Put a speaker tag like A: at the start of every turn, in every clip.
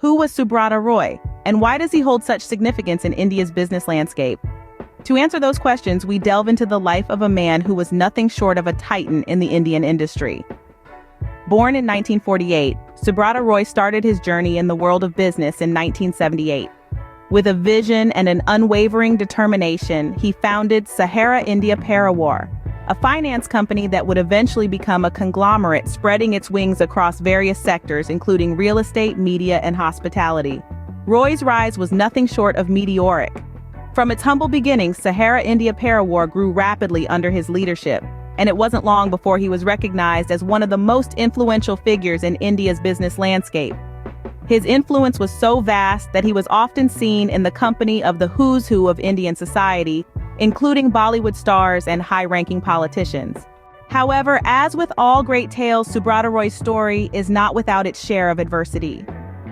A: Who was Subrata Roy, and why does he hold such significance in India's business landscape? To answer those questions, we delve into the life of a man who was nothing short of a titan in the Indian industry. Born in 1948, Subrata Roy started his journey in the world of business in 1978. With a vision and an unwavering determination, he founded Sahara India Pariwar, a finance company that would eventually become a conglomerate spreading its wings across various sectors, including real estate, media, and hospitality. Roy's rise was nothing short of meteoric. From its humble beginnings, Sahara India Pariwar grew rapidly under his leadership, and it wasn't long before he was recognized as one of the most influential figures in India's business landscape. His influence was so vast that he was often seen in the company of the who's who of Indian society, including Bollywood stars and high-ranking politicians. However, as with all great tales, Subrata Roy's story is not without its share of adversity.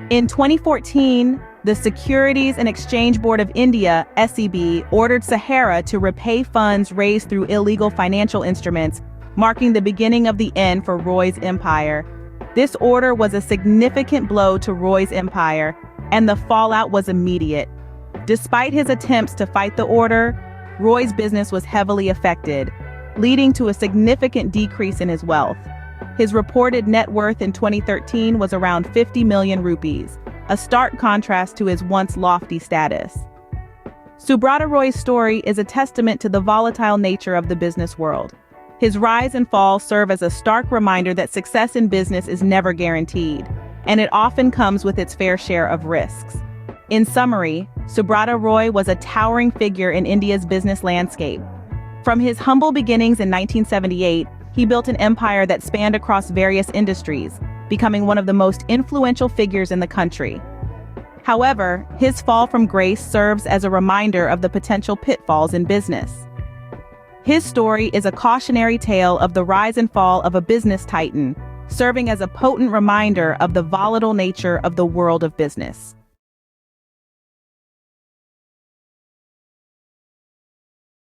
A: In 2014, the Securities and Exchange Board of India, SEB, ordered Sahara to repay funds raised through illegal financial instruments, marking the beginning of the end for Roy's empire. This order was a significant blow to Roy's empire, and the fallout was immediate. Despite his attempts to fight the order, Roy's business was heavily affected, leading to a significant decrease in his wealth. His reported net worth in 2013 was around 50 million rupees, a stark contrast to his once lofty status. Subrata Roy's story is a testament to the volatile nature of the business world. His rise and fall serve as a stark reminder that success in business is never guaranteed, and it often comes with its fair share of risks. In summary, Subrata Roy was a towering figure in India's business landscape. From his humble beginnings in 1978, he built an empire that spanned across various industries, becoming one of the most influential figures in the country. However, his fall from grace serves as a reminder of the potential pitfalls in business. His story is a cautionary tale of the rise and fall of a business titan, serving as a potent reminder of the volatile nature of the world of business.